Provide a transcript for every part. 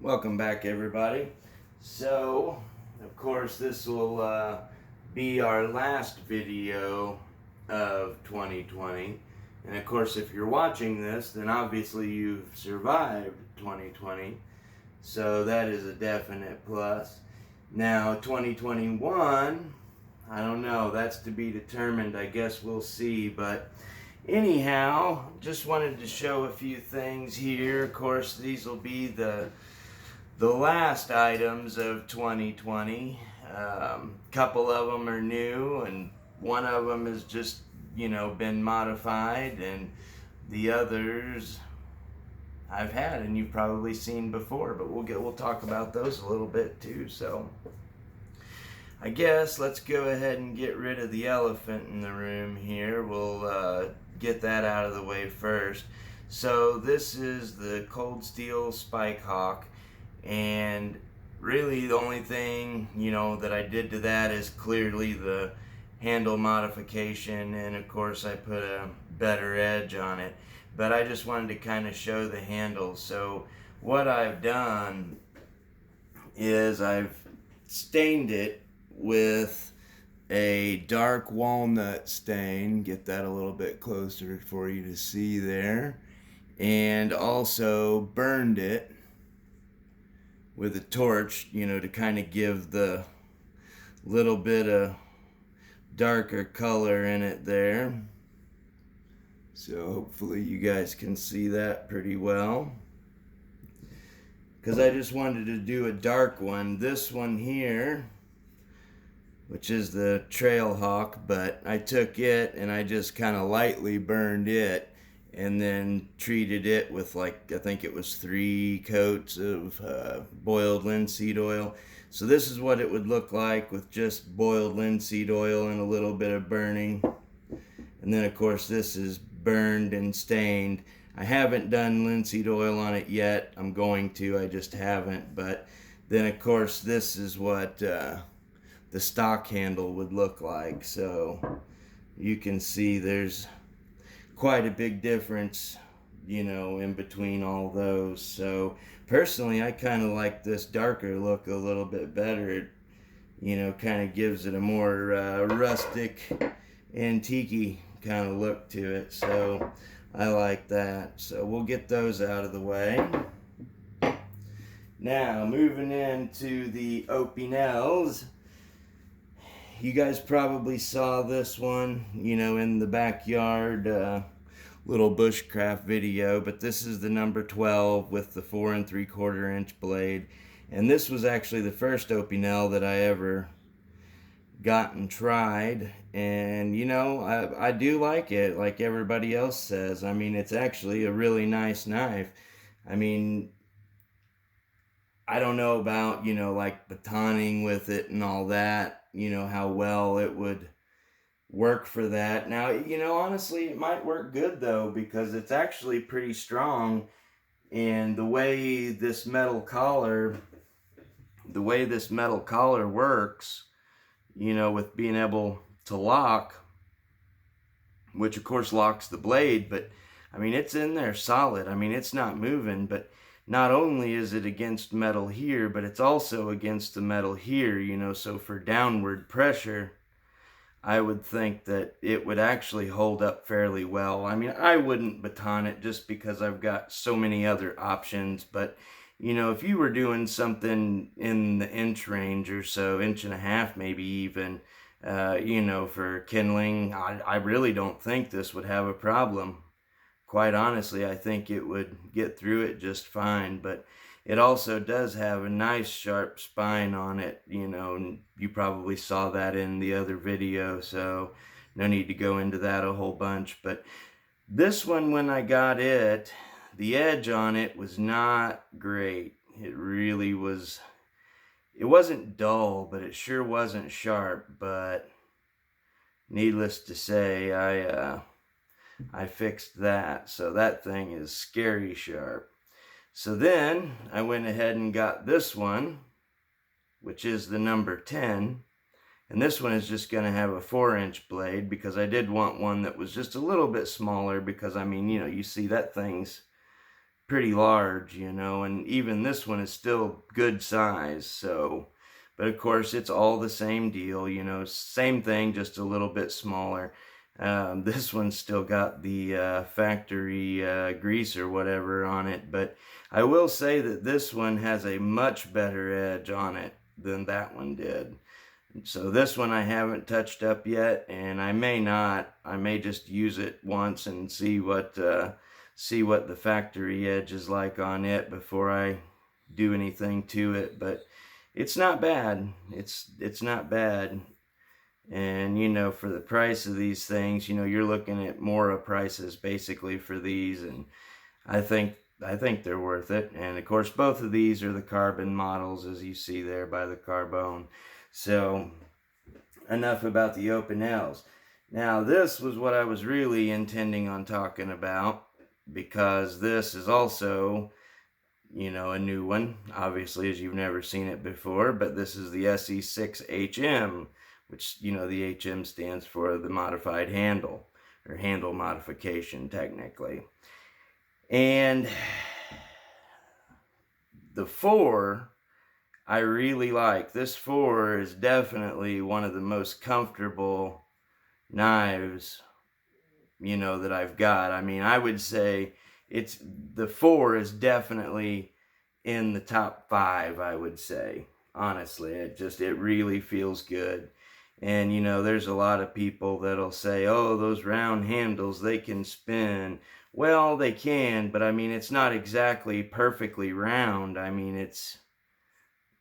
Welcome back, everybody. So, of course, this will be our last video of 2020. And of course, if you're watching this, then obviously you've survived 2020. So that is a definite plus. Now, 2021, I don't know. That's to be determined. I guess we'll see. But anyhow, just wanted to show a few things here. Of course, these will be the last items of 2020. Couple of them are new, and one of them has just, been modified, and the others I've had and you've probably seen before, but we'll talk about those a little bit too. So I guess let's go ahead and get rid of the elephant in the room here. We'll get that out of the way first. So this is the Cold Steel Spike Hawk. And really the only thing, that I did to that is clearly the handle modification, and of course I put a better edge on it. But I just wanted to kind of show the handle. So what I've done is I've stained it with a dark walnut stain. Get that a little bit closer for you to see there. And also burned it with a torch, to kind of give the little bit of darker color in it there. So hopefully you guys can see that pretty well, because I just wanted to do a dark one. This one here, which is the Trail Hawk, but I took it and I just kind of lightly burned it and then treated it with, I think it was 3 coats of boiled linseed oil. So this is what it would look like with just boiled linseed oil and a little bit of burning. And then of course this is burned and stained. I haven't done linseed oil on it yet. I'm going to, I just haven't. But then of course this is what the stock handle would look like. So you can see there's quite a big difference, in between all those. So personally, I kind of like this darker look a little bit better. It, kind of gives it a more rustic, antique kind of look to it. So I like that. So we'll get those out of the way. Now, moving into the Opinels. You guys probably saw this one, in the backyard little bushcraft video, but this is the number 12 with the 4 3/4 inch blade. And this was actually the first Opinel that I ever got and tried. And, I do like it, like everybody else says. I mean, it's actually a really nice knife. I mean, I don't know about, like batoning with it and all that, how well it would work for that. Now, honestly, it might work good though, because it's actually pretty strong. And the way this metal collar works, with being able to lock, which of course locks the blade, but I mean, it's in there solid. I mean, it's not moving, but not only is it against metal here, but it's also against the metal here, so for downward pressure, I would think that it would actually hold up fairly well. I mean, I wouldn't baton it just because I've got so many other options, but, if you were doing something in the inch range or so, 1.5 inches maybe even, for kindling, I really don't think this would have a problem. Quite honestly, I think it would get through it just fine. But it also does have a nice sharp spine on it, and you probably saw that in the other video, so no need to go into that a whole bunch. But this one, when I got it, the edge on it was not great. It really was. It wasn't dull, but it sure wasn't sharp. But needless to say, I fixed that, so that thing is scary sharp. So then I went ahead and got this one, which is the number 10, and this one is just going to have a 4-inch blade, because I did want one that was just a little bit smaller, because I mean, you see that thing's pretty large, you know, and even this one is still good size. So, but of course it's all the same deal, you know, same thing, just a little bit smaller. This one's still got the factory grease or whatever on it, but I will say that this one has a much better edge on it than that one did. So this one I haven't touched up yet, and I may not. I may just use it once and see what the factory edge is like on it before I do anything to it. But it's not bad. It's not bad. And you know, for the price of these things, you know, you're looking at more prices basically for these, and I think they're worth it. And of course, both of these are the carbon models, as you see there by the carbone. So enough about the Opinels. Now this was what I was really intending on talking about, because this is also, you know, a new one, obviously, as you've never seen it before. But this is the SE6HM, which, you know, the HM stands for the modified handle, or handle modification technically. And the 4 I really like. This 4 is definitely one of the most comfortable knives, you know, that I've got. I mean, I would say the 4 is definitely in the top 5, I would say. Honestly, it really feels good. And you know, there's a lot of people that'll say, oh, those round handles, they can spin. Well, they can, but I mean, it's not exactly perfectly round. I mean, it's,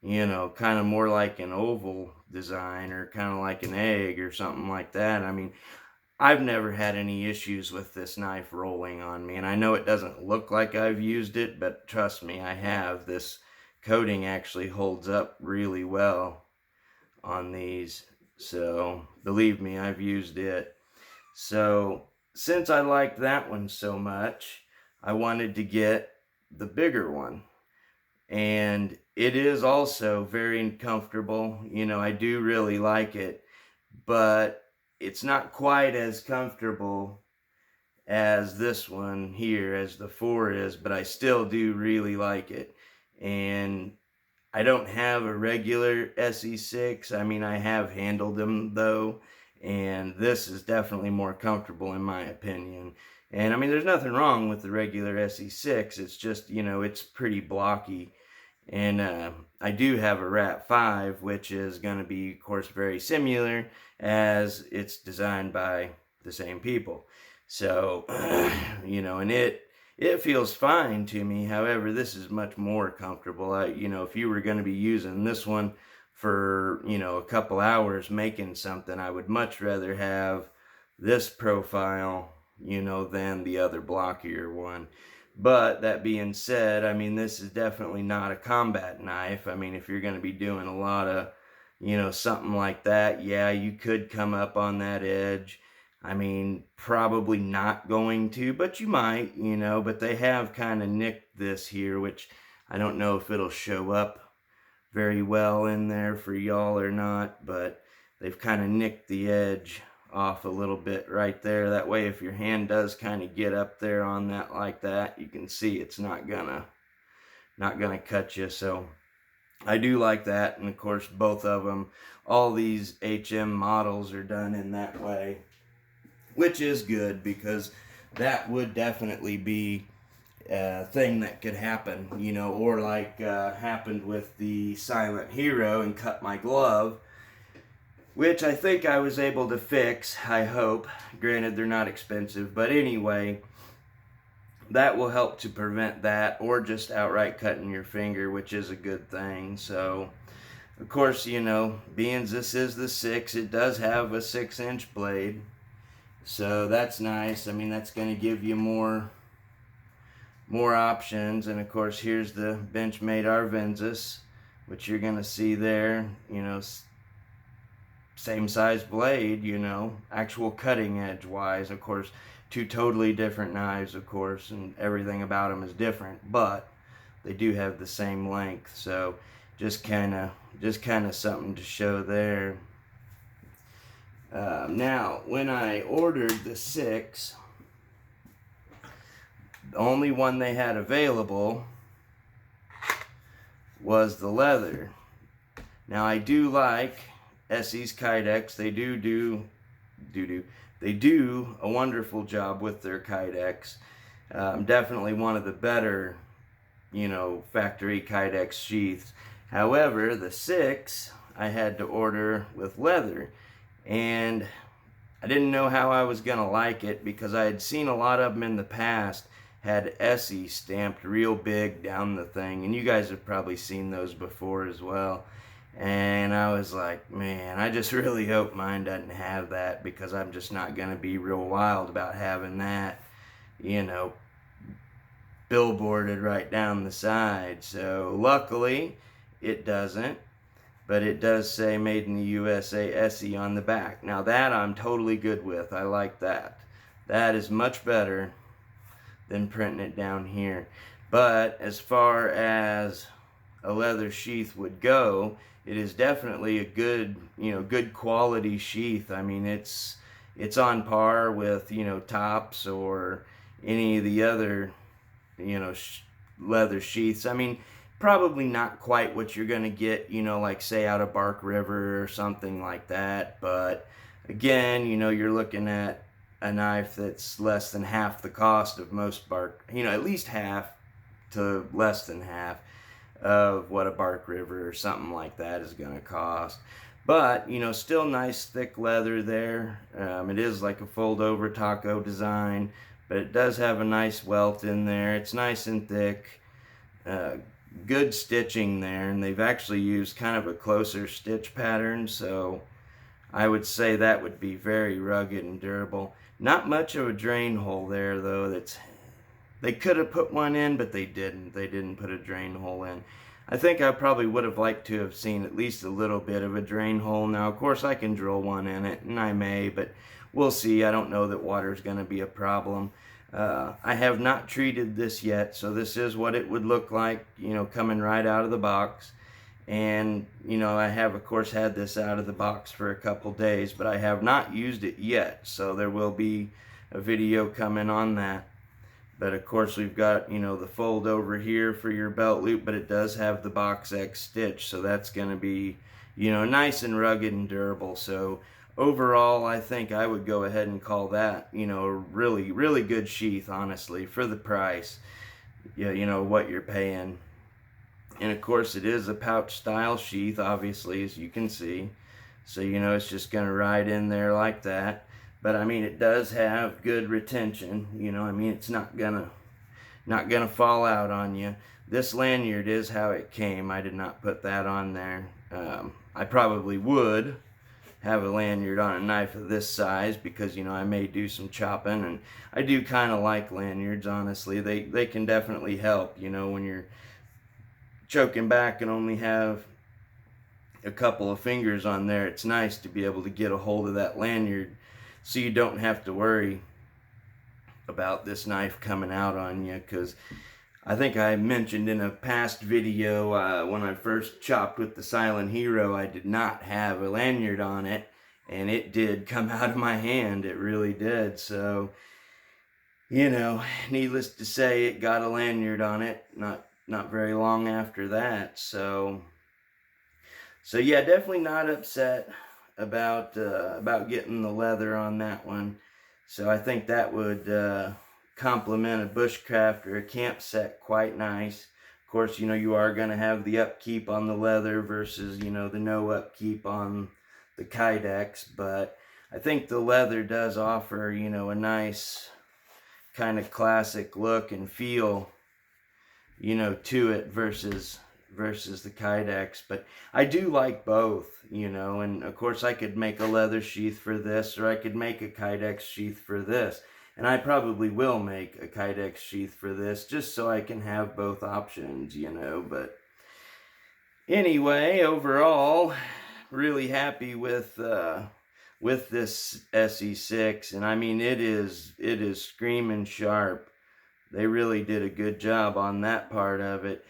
you know, kind of more like an oval design, or kind of like an egg or something like that. I mean, I've never had any issues with this knife rolling on me, and I know it doesn't look like I've used it, but trust me, I have. This coating actually holds up really well on these, so believe me, I've used it. So since I liked that one so much, I wanted to get the bigger one. And it is also very comfortable. You know, I do really like it, but it's not quite as comfortable as this one here, as the 4 is, but I still do really like it. And I don't have a regular SE6. I mean, I have handled them though, and this is definitely more comfortable in my opinion. And I mean, there's nothing wrong with the regular SE6. It's just, you know, it's pretty blocky. And I do have a Rat 5, which is going to be, of course, very similar, as it's designed by the same people. So, you know, and it feels fine to me. However, this is much more comfortable. You know, if you were going to be using this one for, you know, a couple hours making something, I would much rather have this profile, you know, than the other blockier one. But that being said, I mean, this is definitely not a combat knife. I mean, if you're going to be doing a lot of, you know, something like that, yeah, you could come up on that edge. I mean, probably not going to, but you might, you know. But they have kind of nicked this here, which I don't know if it'll show up very well in there for y'all or not, but they've kind of nicked the edge off a little bit right there. That way, if your hand does kind of get up there on that like that, you can see it's not gonna cut you. So I do like that. And of course, both of them, all these HM models are done in that way, which is good, because that would definitely be a thing that could happen, you know, or like happened with the Silent Hero and cut my glove, which I think I was able to fix, I hope. Granted, they're not expensive, but anyway, that will help to prevent that, or just outright cutting your finger, which is a good thing. So, of course, you know, being this is the 6, it does have a 6-inch blade, so that's nice. I mean, that's going to give you more options. And of course, here's the Benchmade Arvensis, which you're going to see there, you know, same size blade, you know, actual cutting edge wise. Of course, two totally different knives, of course, and everything about them is different, but they do have the same length. So just kind of something to show there. Now, when I ordered the 6, The only one they had available was the leather. Now I do like Esee's Kydex. They do a wonderful job with their Kydex. Definitely one of the better, factory Kydex sheaths. However, the 6 I had to order with leather, and I didn't know how I was gonna like it because I had seen a lot of them in the past had Esee stamped real big down the thing, and you guys have probably seen those before as well. And I was like, man, I just really hope mine doesn't have that, because I'm just not gonna be real wild about having that, billboarded right down the side. So luckily it doesn't, but it does say made in the USA Esee on the back. Now that I'm totally good with. I like that. That is much better than printing it down here. But as far as a leather sheath would go, it is definitely a good, good quality sheath. I mean, it's on par with, Tops or any of the other, leather sheaths. I mean, probably not quite what you're going to get, like say out of Bark River or something like that. But again, you're looking at a knife that's less than half the cost of most Bark, at least half to less than half of what a Bark River or something like that is going to cost. But, still nice thick leather there. It is like a fold over taco design, but it does have a nice welt in there. It's nice and thick. Good stitching there, and they've actually used kind of a closer stitch pattern, so I would say that would be very rugged and durable. Not much of a drain hole there, though. They could have put one in, but they didn't. They didn't put a drain hole in. I think I probably would have liked to have seen at least a little bit of a drain hole. Now, of course, I can drill one in it, and I may, but we'll see. I don't know that water is going to be a problem. I have not treated this yet, so this is what it would look like, coming right out of the box. And, I have, of course, had this out of the box for a couple days, but I have not used it yet, so there will be a video coming on that. But, of course, we've got, the fold over here for your belt loop, but it does have the box X stitch, so that's going to be, nice and rugged and durable. So, overall, I think I would go ahead and call that, a really, really good sheath, honestly, for the price, what you're paying. And, of course, it is a pouch style sheath, obviously, as you can see. So, it's just going to ride in there like that. But, I mean, it does have good retention. It's not gonna fall out on you. This lanyard is how it came. I did not put that on there. I probably would have a lanyard on a knife of this size because, I may do some chopping. And I do kind of like lanyards, honestly. They can definitely help, when you're choking back and only have a couple of fingers on there. It's nice to be able to get a hold of that lanyard, so you don't have to worry about this knife coming out on you. Because I think I mentioned in a past video, when I first chopped with the Silent Hero, I did not have a lanyard on it, and it did come out of my hand. It really did. So, needless to say, it got a lanyard on it not very long after that. So yeah, definitely not upset about getting the leather on that one. So I think that would complement a bushcraft or a camp set quite nice. Of course, you are going to have the upkeep on the leather versus, the no upkeep on the Kydex. But I think the leather does offer, a nice kind of classic look and feel, to it versus the Kydex. But I do like both, and of course I could make a leather sheath for this, or I could make a Kydex sheath for this, and I probably will make a Kydex sheath for this just so I can have both options, but anyway, overall, really happy with this SE6, and I mean, it is screaming sharp. They really did a good job on that part of it.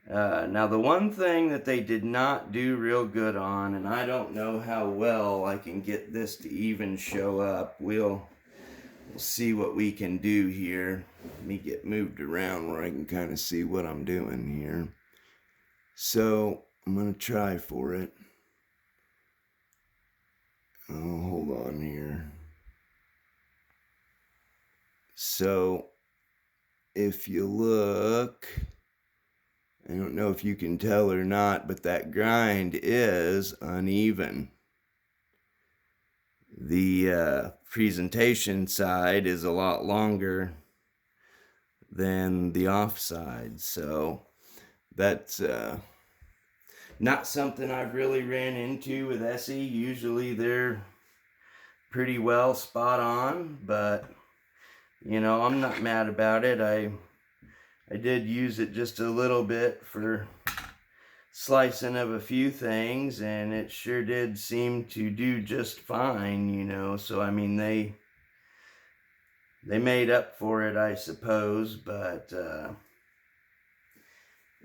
Now, the one thing that they did not do real good on, and I don't know how well I can get this to even show up. We'll we'll see what we can do here. Let me get moved around where I can kind of see what I'm doing here. So I'm going to try for it. Oh, hold on here. So if you look, I don't know if you can tell or not, but that grind is uneven. The presentation side is a lot longer than the off side, so that's not something I've really ran into with Esee. Usually they're pretty well spot on, but you know, I'm not mad about it. I did use it just a little bit for slicing of a few things, and it sure did seem to do just fine, you know. So I mean, they made up for it, I suppose. But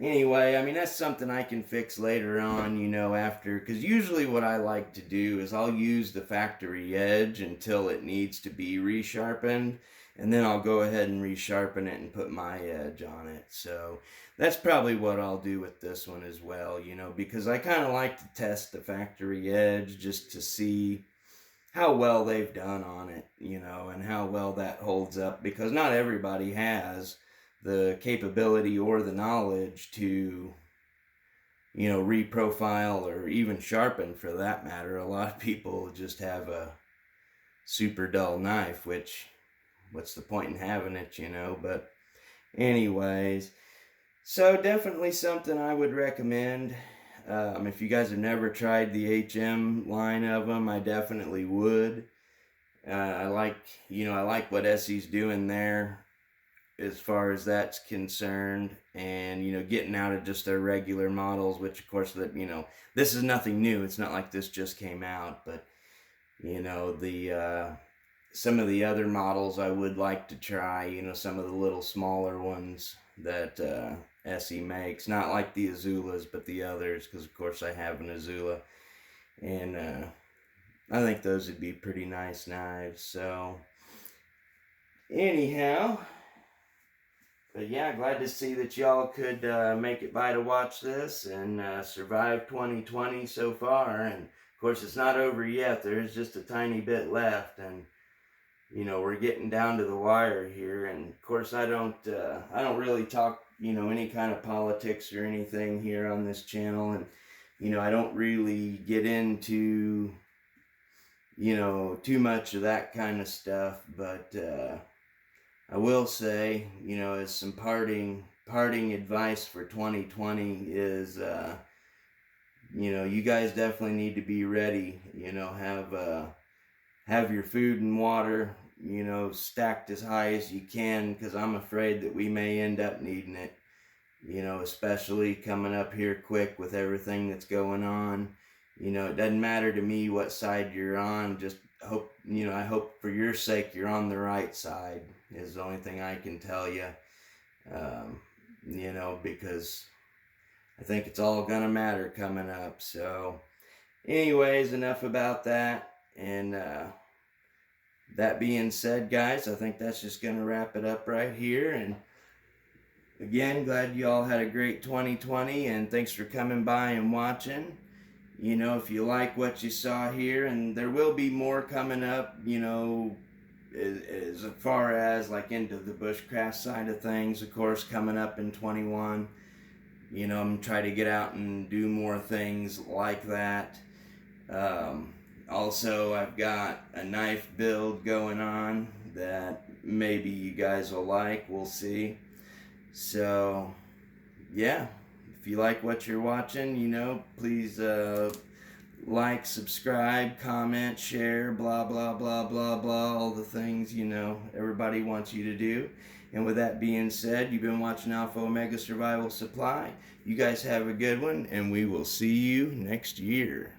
anyway, I mean, that's something I can fix later on, you know, after, because usually what I like to do is I'll use the factory edge until it needs to be resharpened, and then I'll go ahead and resharpen it and put my edge on it. So that's probably what I'll do with this one as well, you know, because I kind of like to test the factory edge just to see how well they've done on it, you know, and how well that holds up, because not everybody has the capability or the knowledge to, you know, reprofile or even sharpen for that matter. A lot of people just have a super dull knife, which, what's the point in having it, you know? But anyways, so definitely something I would recommend. If you guys have never tried the HM line of them, I definitely would. I like what Esee's doing there as far as that's concerned, and you know, getting out of just their regular models, which of course, that, you know, this is nothing new. It's not like this just came out, but you know, the some of the other models I would like to try, you know, some of the little smaller ones that Esee makes, not like the Azulas, but the others, because of course I have an Azula, and I think those would be pretty nice knives. So anyhow, but yeah, glad to see that y'all could make it by to watch this and survive 2020 so far. And of course, it's not over yet. There's just a tiny bit left, and you know, we're getting down to the wire here. And of course, I don't really talk, you know, any kind of politics or anything here on this channel, and you know, I don't really get into, you know, too much of that kind of stuff. But I will say, you know, as some parting advice for 2020 is, you know, you guys definitely need to be ready. You know, have your food and water, you know, stacked as high as you can, because I'm afraid that we may end up needing it. You know, especially coming up here quick with everything that's going on. You know, it doesn't matter to me what side you're on. Just hope, you know, I hope for your sake you're on the right side, is the only thing I can tell you. You know, because I think it's all gonna matter coming up. So anyways, enough about that. And that being said, guys, I think that's just gonna wrap it up right here. And again, glad you all had a great 2020, and thanks for coming by and watching. You know, if you like what you saw here, and there will be more coming up, you know, as far as like into the bushcraft side of things, of course, coming up in 21. You know, I'm trying to get out and do more things like that. Also, I've got a knife build going on that maybe you guys will like. We'll see. So yeah, if you like what you're watching, you know, please like, subscribe, comment, share, blah blah blah blah blah, all the things, you know, everybody wants you to do. And with that being said, you've been watching Alpha Omega Survival Supply. You guys have a good one, and we will see you next year.